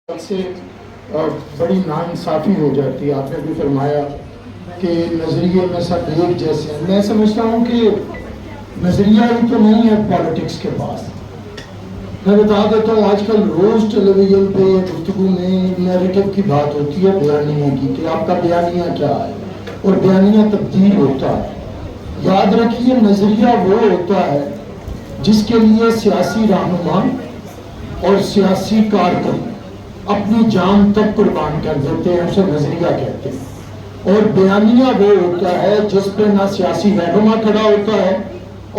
سے بڑی ناانصافی ہو جاتی ہے. آپ نے بھی فرمایا کہ نظریے میں سب ایک جیسے ہیں. میں سمجھتا ہوں کہ نظریہ ہی تو نہیں ہے پالیٹکس کے پاس. میں بتا دیتا ہوں آج کل روز ٹیلی ویژن پہ گفتگو میں نیریٹو کی بات ہوتی ہے بیانیہ کی کہ آپ کا بیانیہ کیا ہے اور بیانیہ تبدیل ہوتا ہے. یاد رکھیے نظریہ وہ ہوتا ہے جس کے لیے سیاسی رہنما اور سیاسی کارکن اپنی جان تک قربان کر دیتے ہیں, اسے نظریہ کہتے ہیں. اور بیانیہ وہ ہوتا ہے جس پہ نہ سیاسی رہنما کھڑا ہوتا ہے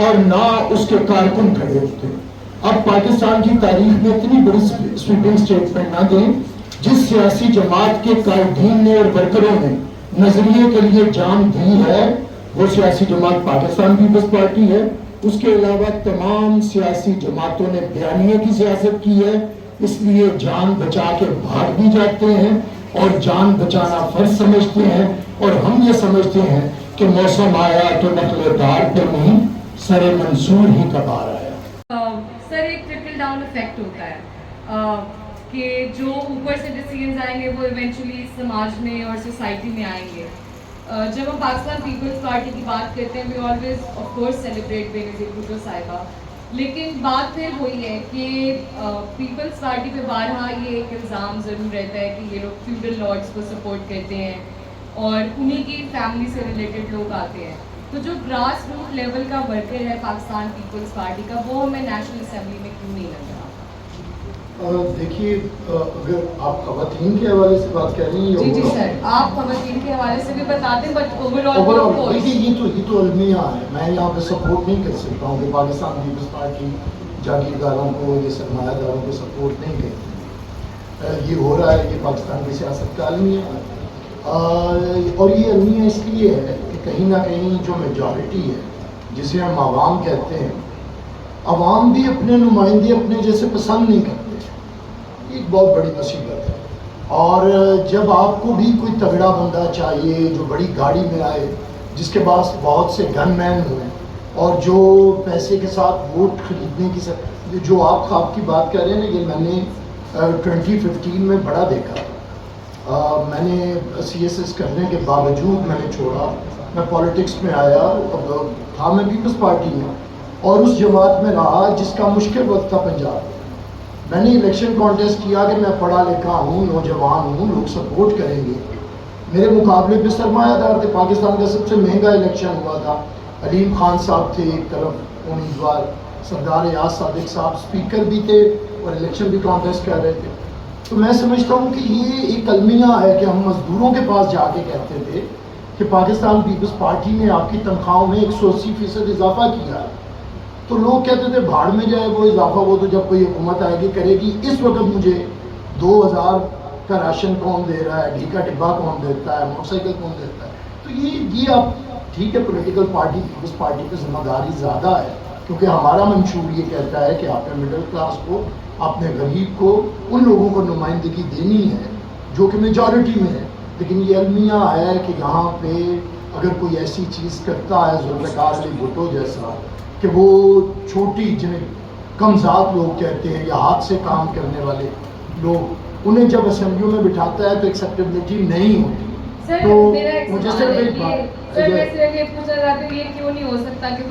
اور نہ اس کے کارکن کھڑے ہوتے ہیں. اب پاکستان کی تاریخ میں اتنی بڑی سویپنگ سٹیٹمنٹ نہ دیں. جس سیاسی جماعت کے قائدین نے اور ورکروں نے نظریے کے لیے جان دی ہے وہ سیاسی جماعت پاکستان پیپلز پارٹی ہے. اس کے علاوہ تمام سیاسی جماعتوں نے بیانیے کی سیاست کی ہے. اس لیے جان بچا کے بھاگ بھی جاتے ہیں اور جان بچانا فرض سمجھتے ہیں, اور ہم یہ سمجھتے ہیں کہ موسم آیا تو نقل دار پہ نہیں سر منصور ہی کبار آیا. سر ایک ٹرکل ڈاؤن افیکٹ ہوتا ہے کہ جو اوپر سے ڈیسیژنز آئیں گے وہ ایونچولی سماج میں اور سوسائٹی میں آئیں گے. جب ہم پاکستان پیپلز پارٹی کی بات کرتے ہیں we always of course celebrate Benazir Bhutto صاحبہ, لیکن بات پھر وہی ہے کہ پیپلز پارٹی پہ بارہا یہ ایک الزام ضرور رہتا ہے کہ یہ لوگ فیوڈل لارڈس کو سپورٹ کرتے ہیں اور انہی کی فیملی سے ریلیٹڈ لوگ آتے ہیں. تو جو گراس روٹ لیول کا ورکر ہے پاکستان پیپلز پارٹی کا وہ ہمیں نیشنل اسمبلی میں کیوں نہیں لگ رہا؟ دیکھیے اگر آپ خواتین کے حوالے سے بات کر رہی ہیں جی سر آپ خواتین کے حوالے سے بھی بتاتے ہیں بٹ اوور دیکھیے یہ تو المیہ ہے. میں یہاں پہ سپورٹ نہیں کر سکتا ہوں کہ پاکستان پیپلز پارٹی جاگیرداروں کو یا سرمایہ داروں کو سپورٹ نہیں کرتی. یہ ہو رہا ہے یہ پاکستان کی سیاست کا المیہ ہے, اور یہ المیہ اس لیے ہے کہ کہیں نہ کہیں جو میجورٹی ہے جسے ہم عوام کہتے ہیں, عوام بھی اپنے نمائندے اپنے جیسے پسند نہیں کرتے. ایک بہت بڑی مصیبت ہے. اور جب آپ کو بھی کوئی تگڑا بندہ چاہیے جو بڑی گاڑی میں آئے, جس کے پاس بہت سے گن مین ہوں اور جو پیسے کے ساتھ ووٹ خریدنے کی جو آپ خواب کی بات کر رہے ہیں نا, یہ میں نے 2015 میں بڑا دیکھا. میں نے CSS کرنے کے باوجود میں نے چھوڑا, میں پولیٹکس میں آیا تھا, میں پیپلز پارٹی میں اور اس جماعت میں رہا جس کا مشکل وقت تھا پنجاب. میں نے الیکشن کانٹیسٹ کیا کہ میں پڑھا لکھا ہوں, نوجوان ہوں, لوگ سپورٹ کریں گے. میرے مقابلے پہ سرمایہ دار تھے. پاکستان کا سب سے مہنگا الیکشن ہوا تھا. علیم خان صاحب تھے ایک طرف امیدوار, سردار ایاز صادق صاحب اسپیکر بھی تھے اور الیکشن بھی کانٹیسٹ کر رہے تھے. تو میں سمجھتا ہوں کہ یہ ایک المیہ ہے کہ ہم مزدوروں کے پاس جا کے کہتے تھے کہ پاکستان پیپلز پارٹی نے آپ کی تنخواہوں میں 180% اضافہ کیا ہے. تو لوگ کہتے تھے بھاڑ میں جائے وہ اضافہ, وہ تو جب کوئی حکومت آئے گی کرے گی. اس وقت مجھے 2000 کا راشن کون دے رہا ہے, گھی کا ڈبہ کون دیتا ہے, موٹر سائیکل کون دیتا ہے. تو یہ اب ٹھیک ہے پولیٹیکل پارٹی پیپلز پارٹی پہ ذمہ داری زیادہ ہے کیونکہ ہمارا منشور یہ کہتا ہے کہ آپ نے مڈل کلاس کو, اپنے غریب کو, ان لوگوں کو نمائندگی دینی ہے جو کہ میجورٹی میں ہے. لیکن یہ المیہ ہے کہ یہاں پہ اگر کوئی ایسی چیز کرتا ہے ذوالفقار علی بھٹو جیسا کہ وہ چھوٹی جنہیں کمزاد لوگ کہتے ہیں یا ہاتھ سے کام کرنے والے لوگ, انہیں جب اسمبلیوں میں بٹھاتا ہے تو ایکسیپٹیبلٹی نہیں ہوتی. تو مجھے صرف ایک بات یہ پوچھا جاتا ہے یہ کیوں نہیں ہو سکتا کہ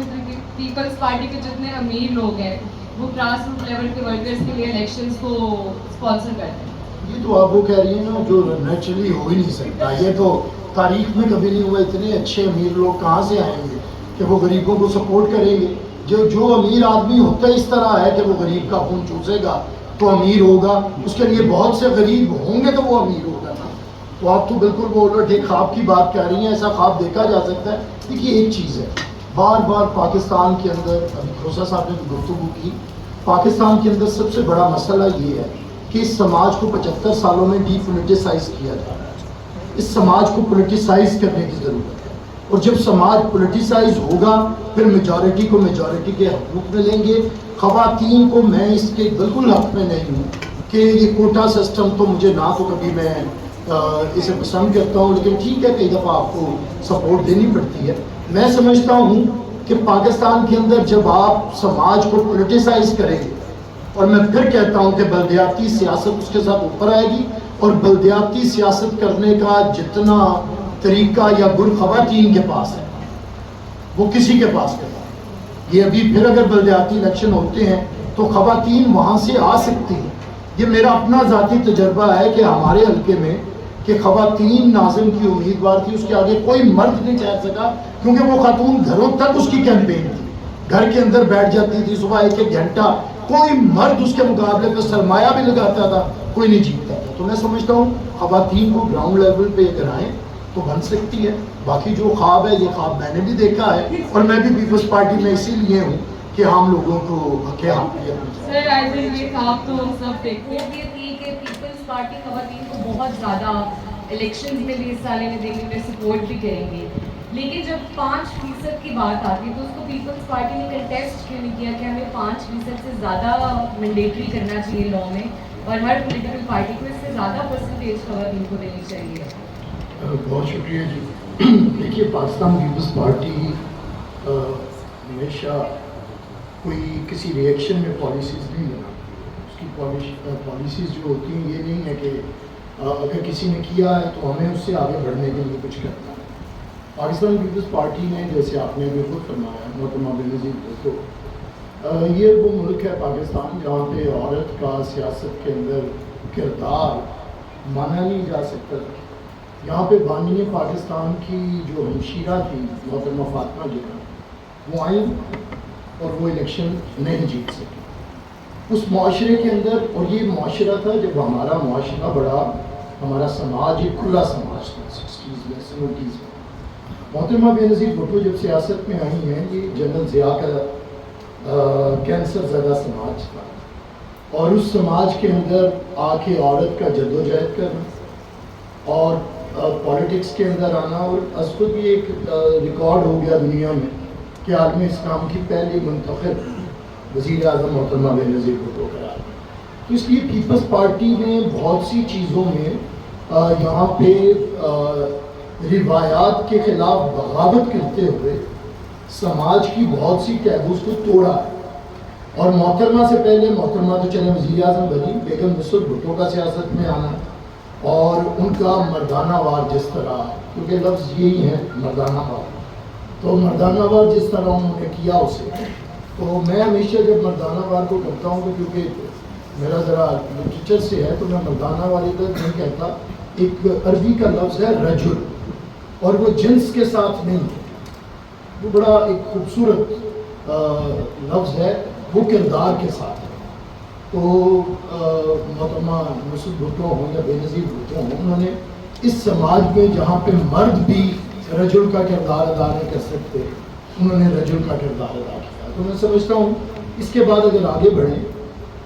پیپلز پارٹی کے جتنے امیر لوگ ہیں وہ گراس روٹ لیول کے ورکرز کے لیے الیکشنز کو اسپانسر کرتے ہیں. یہ تو آپ وہ کہہ رہی ہیں نا جو نیچرلی ہو ہی نہیں سکتا. یہ تو تاریخ میں کبھی نہیں ہوا. اتنے اچھے امیر لوگ کہاں سے آئیں گے کہ وہ غریبوں کو سپورٹ کریں گے. جو امیر آدمی ہوتا ہے اس طرح ہے کہ وہ غریب کا خون چوسے گا تو امیر ہوگا. اس کے لیے بہت سے غریب ہوں گے تو وہ امیر ہوگا نا. تو آپ تو بالکل وہ ایک خواب کی بات کر رہی ہیں. ایسا خواب دیکھا جا سکتا ہے. دیکھیے ایک چیز ہے, بار بار پاکستان کے اندر, ابھی کھوسا صاحب نے بھی گفتگو کی, پاکستان کے اندر سب سے بڑا مسئلہ یہ ہے کہ اس سماج کو 75 سالوں میں ڈی پولیٹیسائز کیا جا رہا ہے. اس سماج کو پولیٹیسائز کرنے کی ضرورت ہے, اور جب سماج پولیٹیسائز ہوگا پھر میجورٹی کو میجورٹی کے حقوق ملیں گے. خواتین کو میں اس کے بالکل حق میں نہیں ہوں کہ یہ کوٹا سسٹم تو مجھے نہ تو کبھی میں اسے پسند کرتا ہوں, لیکن ٹھیک ہے کئی دفعہ آپ کو سپورٹ دینی پڑتی ہے. میں سمجھتا ہوں کہ پاکستان کے اندر جب آپ سماج کو پولیٹیسائز کریں گے اور میں پھر کہتا ہوں کہ بلدیاتی سیاست اس کے ساتھ اوپر آئے گی، اور بلدیاتی سیاست کرنے کا جتنا طریقہ یا گر خواتین کے پاس ہے وہ کسی کے پاس نہیں ہے۔ یہ ابھی پھر اگر بلدیاتی الیکشن ہوتے ہیں تو خواتین وہاں سے آ سکتی ہیں۔ یہ میرا اپنا ذاتی تجربہ ہے کہ ہمارے حلقے میں کہ خواتین ناظم کی امیدوار تھی، اس کے آگے کوئی مرد نہیں ٹھہر سکا، کیونکہ وہ خاتون گھروں تک اس کی کیمپین تھی، گھر کے اندر بیٹھ جاتی تھی صبح 1 گھنٹہ، کوئی مرد اس کے مقابلے پہ سرمایہ بھی لگاتا تھا، کوئی نہیں جیتتا تھا۔ تو میں سمجھتا ہوں خواتین کو گراؤنڈ لیول پہ اگر آئیں تو بن سکتی ہے۔ باقی جو خواب ہے، یہ خواب میں نے بھی دیکھا ہے، اور میں بھی پیپلز پارٹی میں اسی لیے ہوں کہ ہم لوگوں کو سر آئی تھنک یہ خواب تو ہم سب دیکھتے ہیں، یہ تھی کہ پیپلز پارٹی خواتین کو بہت زیادہ الیکشنز میں بھی حصہ لینے دیں گے، انہیں سپورٹ بھی کریں گے، لیکن جب 5% کی بات آتی ہے تو اس کو پیپلز پارٹی نے کنٹیسٹ کیوں نہیں کیا کہ ہمیں 5% سے زیادہ مینڈیٹری کرنا چاہیے لاء میں، اور ہر پولیٹیکل پارٹی کو اس سے زیادہ پرسنٹیج خواتین کو دینی چاہیے؟ بہت شکریہ جی۔ دیکھیے پاکستان پیپلز پارٹی ہمیشہ کوئی کسی ری ایکشن میں پالیسیز نہیں بناتی، اس کی پالیسیز جو ہوتی ہیں یہ نہیں ہے کہ اگر کسی نے کیا ہے تو ہمیں اس سے آگے بڑھنے کے لیے کچھ کرنا ہے۔ پاکستان پیپلز پارٹی نے، جیسے آپ نے بھی خود فرمایا محترمہ بینظیر بھٹو، یہ وہ ملک ہے پاکستان جہاں پہ عورت کا سیاست کے اندر کردار مانا نہیں جا سکتا۔ یہاں پہ بانی پاکستان کی جو ہمشیرہ تھی محترمہ فاطمہ جناح، وہ آئیں اور وہ الیکشن نہیں جیت سکی اس معاشرے کے اندر۔ اور یہ معاشرہ تھا جب ہمارا معاشرہ بڑا، ہمارا سماج ایک کھلا سماج تھا 60s میں 70s میں۔ محترمہ بینظیر بھٹو جب سیاست میں آئی ہیں، یہ جنرل ضیاء کا کینسر زدہ سماج تھا، اور اس سماج کے اندر آ کے عورت کا جدوجہد کرنا اور پولیٹکس کے اندر آنا، اور اس کو بھی ایک ریکارڈ ہو گیا دنیا میں کہ عالم اسلام کی پہلی منتخب وزیر اعظم محترمہ بینظیر بھٹو قرار دی۔ تو اس لیے پیپلز پارٹی نے بہت سی چیزوں میں یہاں پہ روایات کے خلاف بغاوت کرتے ہوئے سماج کی بہت سی ٹیبوز کو توڑا ہے۔ اور محترمہ سے پہلے، محترمہ تو چلے وزیر اعظم بنی، بیگم نصرت بھٹو کا سیاست میں آنا اور ان کا مردانہ وار جس طرح، کیونکہ لفظ یہی ہے مردانہ وار، تو مردانہ وار جس طرح انہوں نے کیا اسے، تو میں ہمیشہ جب مردانہ وار کو کرتا ہوں تو کیونکہ میرا ذرا لٹریچر سے ہے تو میں مردانہ وار ادھر نہیں کہتا، ایک عربی کا لفظ ہے رجل، اور وہ جنس کے ساتھ نہیں ہے، وہ بڑا ایک خوبصورت لفظ ہے، وہ کردار کے ساتھ ہے۔ تو محترمہ نصرت بھٹو ہوں یا بینظیر بھٹو ہوں، انہوں نے اس سماج میں جہاں پہ مرد بھی رجل کا کردار ادا نہیں کر سکتے، انہوں نے رجل کا کردار ادا کیا۔ تو میں سمجھتا ہوں اس کے بعد اگر آگے بڑھیں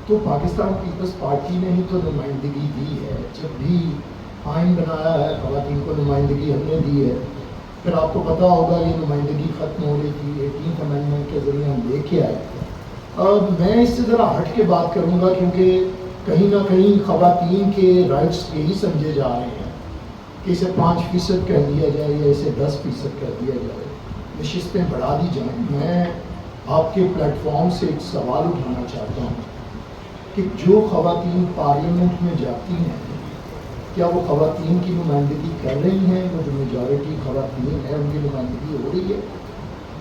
تو پاکستان پیپلز پارٹی نے ہی تو نمائندگی دی ہے، جب بھی آئین بنایا ہے خواتین کو نمائندگی ہم نے دی ہے۔ پھر آپ کو پتہ ہوگا یہ نمائندگی ختم ہو رہی تھی، 18th امینڈمنٹ کے ذریعے ہم لے کے آئے۔ میں اس سے ذرا ہٹ کے بات کروں گا کیونکہ کہیں نہ کہیں خواتین کے رائٹس یہی سمجھے جا رہے ہیں کہ اسے 5% کر دیا جائے یا اسے 10% کر دیا جائے، نشستیں بڑھا دی جائیں۔ میں آپ کے پلیٹ فارم سے ایک سوال اٹھانا چاہتا ہوں کہ جو خواتین پارلیمنٹ میں جاتی ہیں، کیا وہ خواتین کی نمائندگی کر رہی ہیں؟ وہ جو میجورٹی خواتین ہیں ان کی نمائندگی ہو رہی ہے؟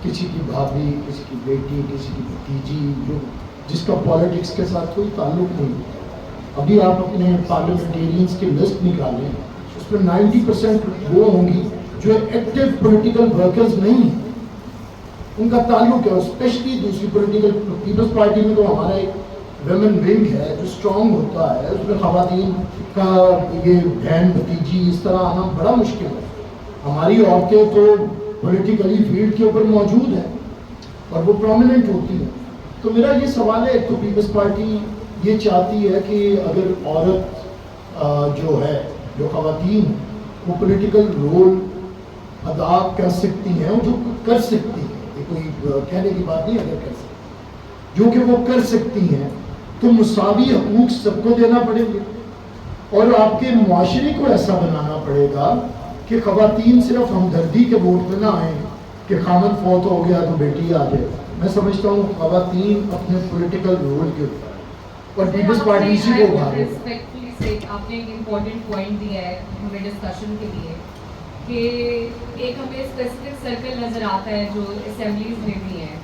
کسی کی بھابھی، کسی کی بیٹی، کسی کی بھتیجی، جس کا پالیٹکس کے ساتھ کوئی تعلق نہیں ہے۔ ابھی آپ اپنے پارلیمنٹیرینز کی لسٹ نکالیں، اس میں 90% وہ ہوں گی جو ایکٹیو پولیٹیکل ورکرز نہیں ہیں، ان کا تعلق ہے اسپیشلی دوسری پولیٹیکل۔ پیپلز پارٹی میں تو ہمارا ایک ویمن ونگ ہے جو اسٹرانگ ہوتا ہے، اس میں خواتین کا یہ بہن بھتیجی اس طرح آنا بڑا مشکل ہے۔ ہماری عورتیں تو پولیٹیکلی فیلڈ کے اوپر موجود ہیں اور وہ پرومیننٹ ہوتی ہیں۔ تو میرا یہ سوال ہے، ایک تو پیپلز پارٹی یہ چاہتی ہے کہ اگر عورت جو ہے، جو خواتین وہ پولیٹیکل رول ادا کر سکتی ہیں، جو کر سکتی ہیں، یہ کوئی کہنے کی بات نہیں، اگر کر سکتی، جو کہ وہ کر سکتی ہیں، تو مساوی حقوق سب کو دینا پڑیں گے، اور آپ کے معاشرے کو ایسا بنانا پڑے گا کہ خواتین صرف ہمدردی کے ووٹ پہ نہ آئیں کہ خامن فوت ہو گیا تو بیٹی آ جائے۔ میں سمجھتا ہوں خواتین اپنے پولیٹیکل رول کے اوپر اور پیپلز پارٹی اسی کو اٹھا رہی ہے. ریسپیکٹفلی سے آپ نے ایک امپورٹنٹ پوائنٹ دیا ہے ہمیں ڈسکشن کے لیے کہ ایک ہمیں اسپیسیفک سرکل نظر آتا ہے جو اسمبلیز میں بھی ہیں.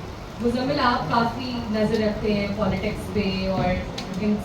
مزمل آپ کافی نظر رکھتے ہیں پالیٹکس پہ اور ان